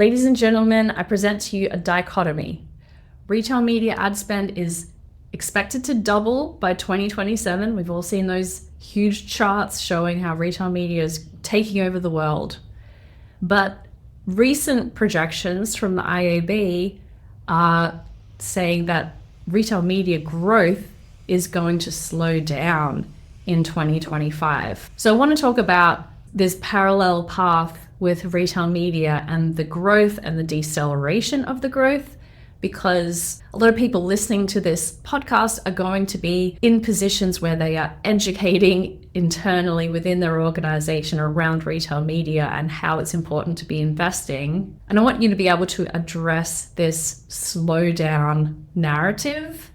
Ladies and gentlemen, I present to you a dichotomy. Retail media ad spend is expected to double by 2027. We've all seen those huge charts showing how retail media is taking over the world. But recent projections from the IAB are saying that retail media growth is going to slow down in 2025. So I want to talk about this parallel path with retail media and the growth and the deceleration of the growth, because a lot of people listening to this podcast are going to be in positions where they are educating internally within their organization around retail media and how it's important to be investing. And I want you to be able to address this slowdown narrative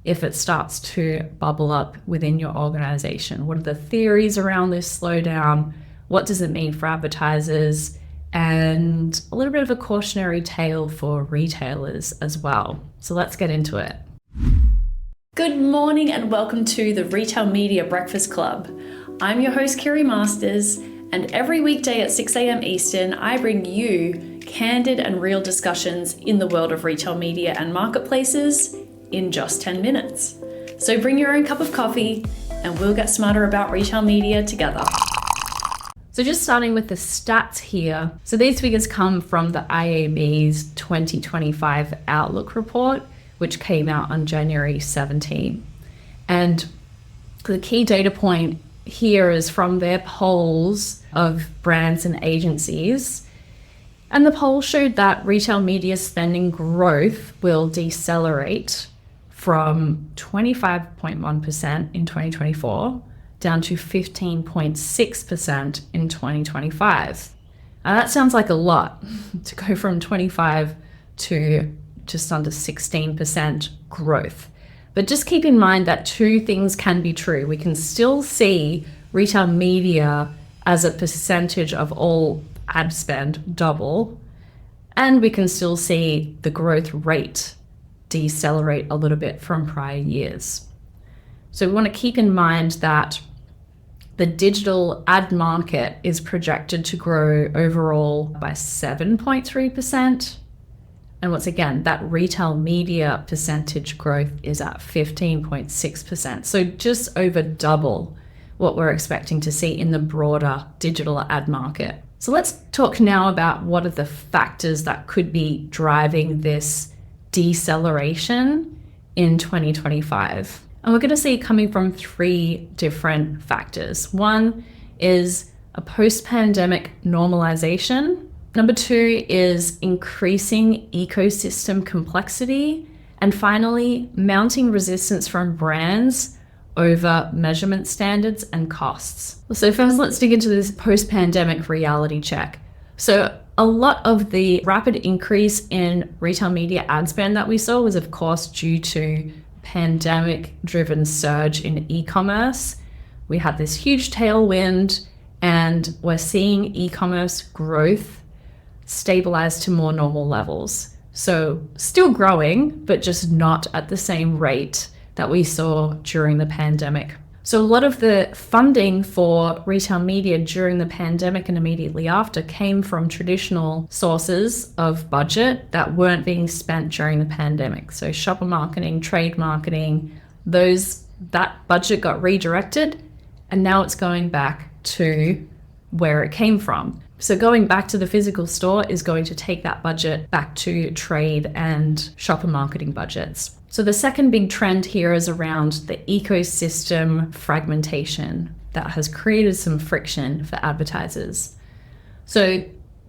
if it starts to bubble up within your organization. What are the theories around this slowdown? What does it mean for advertisers? And a little bit of a cautionary tale for retailers as well. So let's get into it. Good morning and welcome to the Retail Media Breakfast Club. I'm your host, Kiri, and every weekday at 6 a.m. Eastern, I bring you candid and real discussions in the world of retail media and marketplaces in just 10 minutes. So bring your own cup of coffee and we'll get smarter about retail media together. So just starting with the stats here. So these figures come from the IAB's 2025 Outlook report, which came out on January 17. And the key data point here is from their polls of brands and agencies. And the poll showed that retail media spending growth will decelerate from 25.1% in 2024 down to 15.6% in 2025. Now that sounds like a lot to go from 25 to just under 16% growth. But just keep in mind that two things can be true. We can still see retail media as a percentage of all ad spend double, and we can still see the growth rate decelerate a little bit from prior years. So we want to keep in mind that the digital ad market is projected to grow overall by 7.3%. And once again, that retail media percentage growth is at 15.6%. So just over double what we're expecting to see in the broader digital ad market. So let's talk now about what are the factors that could be driving this deceleration in 2025. And we're going to see it coming from three different factors. One is a post-pandemic normalization. Number two is increasing ecosystem complexity. And finally, mounting resistance from brands over measurement standards and costs. So first, let's dig into this post-pandemic reality check. So a lot of the rapid increase in retail media ad spend that we saw was, of course, due to pandemic-driven surge in e-commerce. We had this huge tailwind, and we're seeing e-commerce growth stabilize to more normal levels. So still growing, but just not at the same rate that we saw during the pandemic. So a lot of the funding for retail media during the pandemic and immediately after came from traditional sources of budget that weren't being spent during the pandemic. So shopper marketing, trade marketing, that budget got redirected, and now it's going back to where it came from. So going back to the physical store is going to take that budget back to trade and shopper marketing budgets. So the second big trend here is around the ecosystem fragmentation that has created some friction for advertisers. So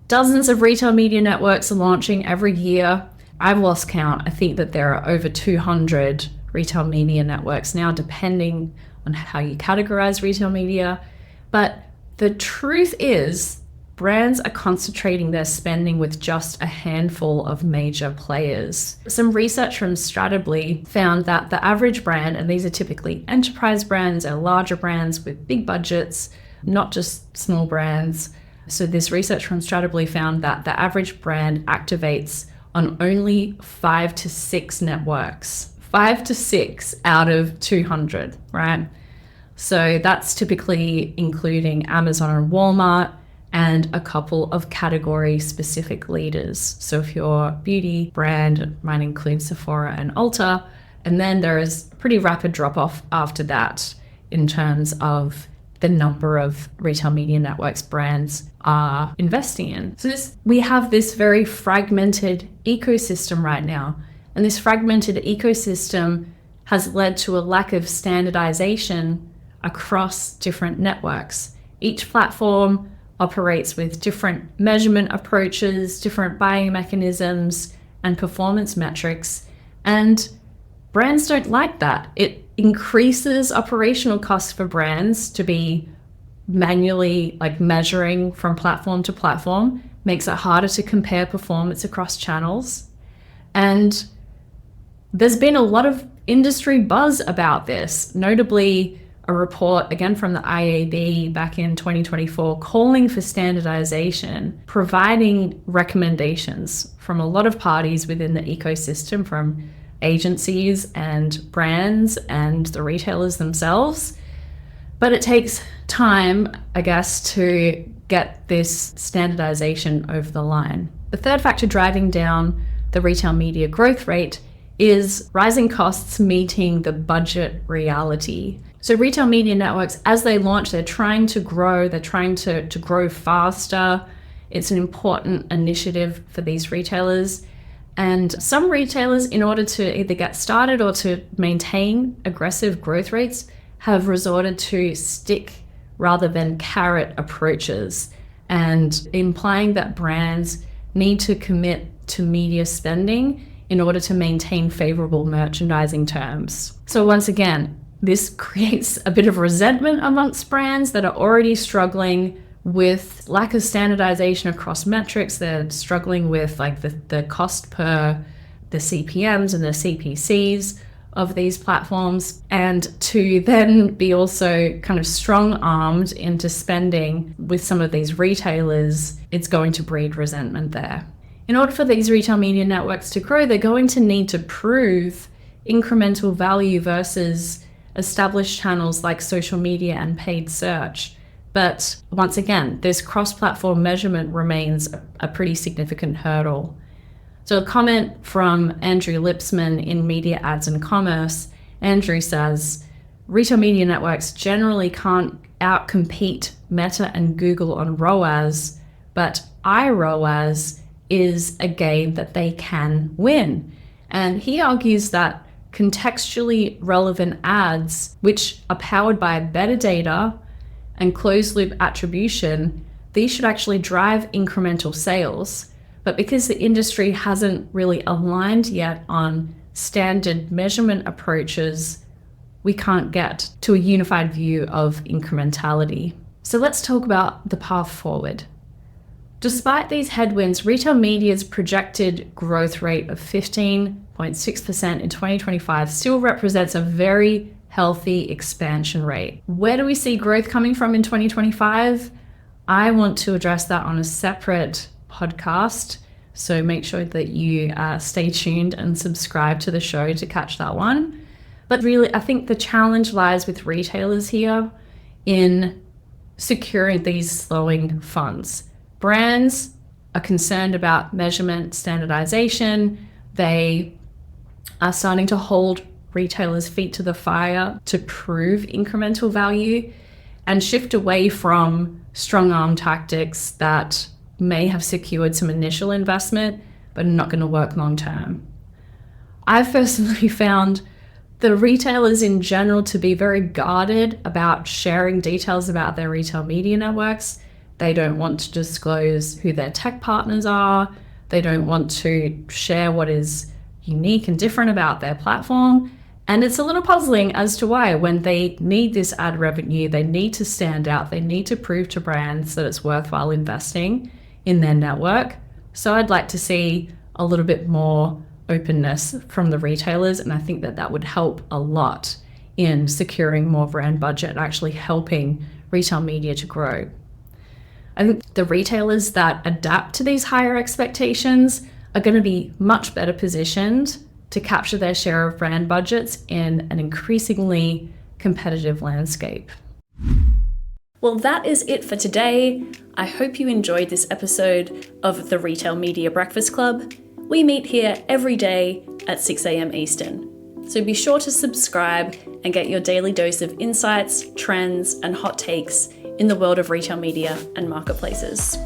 dozens of retail media networks are launching every year. I've lost count. I think that there are over 200 retail media networks now, depending on how you categorize retail media. But the truth is, brands are concentrating their spending with just a handful of major players. Some research from Stratably found that the average brand, and these are typically enterprise brands or larger brands with big budgets, not just small brands. So this research from Stratably found that the average brand activates on only 5 to 6 networks. 5 to 6 out of 200, right? So that's typically including Amazon and Walmart, and a couple of category specific leaders. So if you're a beauty brand, it might include Sephora and Ulta, and then there is pretty rapid drop off after that in terms of the number of retail media networks brands are investing in. So we have this very fragmented ecosystem right now. And this fragmented ecosystem has led to a lack of standardization across different networks. Each platform operates with different measurement approaches, different buying mechanisms, and performance metrics. And brands don't like that. It increases operational costs for brands to be manually measuring from platform to platform, makes it harder to compare performance across channels. And there's been a lot of industry buzz about this, notably a report again from the IAB back in 2024 calling for standardization, providing recommendations from a lot of parties within the ecosystem, from agencies and brands and the retailers themselves. But it takes time, I guess, to get this standardization over the line. The third factor driving down the retail media growth rate is rising costs meeting the budget reality. So retail media networks, as they launch, they're trying to grow, they're trying to grow faster. It's an important initiative for these retailers. And some retailers, in order to either get started or to maintain aggressive growth rates, have resorted to stick rather than carrot approaches, and implying that brands need to commit to media spending in order to maintain favorable merchandising terms. So once again, this creates a bit of resentment amongst brands that are already struggling with lack of standardization across metrics. They're struggling with the cost per the CPMs and the CPCs of these platforms, and to then be also kind of strong-armed into spending with some of these retailers, it's going to breed resentment there. In order for these retail media networks to grow, they're going to need to prove incremental value versus established channels like social media and paid search. But once again, this cross-platform measurement remains a pretty significant hurdle. So a comment from Andrew Lipsman in Media Ads and Commerce. Andrew says, retail media networks generally can't outcompete Meta and Google on ROAS, but iROAS is a game that they can win. And he argues that contextually relevant ads, which are powered by better data and closed loop attribution, these should actually drive incremental sales. But because the industry hasn't really aligned yet on standard measurement approaches, we can't get to a unified view of incrementality. So let's talk about the path forward. Despite these headwinds, retail media's projected growth rate of 15.6% in 2025 still represents a very healthy expansion rate. Where do we see growth coming from in 2025? I want to address that on a separate podcast, so make sure that you stay tuned and subscribe to the show to catch that one. But really, I think the challenge lies with retailers here in securing these slowing funds. Brands are concerned about measurement standardization. They are starting to hold retailers' feet to the fire to prove incremental value and shift away from strong arm tactics that may have secured some initial investment but are not going to work long term. I've personally found the retailers in general to be very guarded about sharing details about their retail media networks. They don't want to disclose who their tech partners are. They don't want to share what is unique and different about their platform. And it's a little puzzling as to why, when they need this ad revenue, they need to stand out, they need to prove to brands that it's worthwhile investing in their network. So I'd like to see a little bit more openness from the retailers, and I think that that would help a lot in securing more brand budget, actually helping retail media to grow. I think the retailers that adapt to these higher expectations are going to be much better positioned to capture their share of brand budgets in an increasingly competitive landscape. Well, that is it for today. I hope you enjoyed this episode of the Retail Media Breakfast Club. We meet here every day at 6 a.m. Eastern. So be sure to subscribe and get your daily dose of insights, trends, and hot takes in the world of retail media and marketplaces.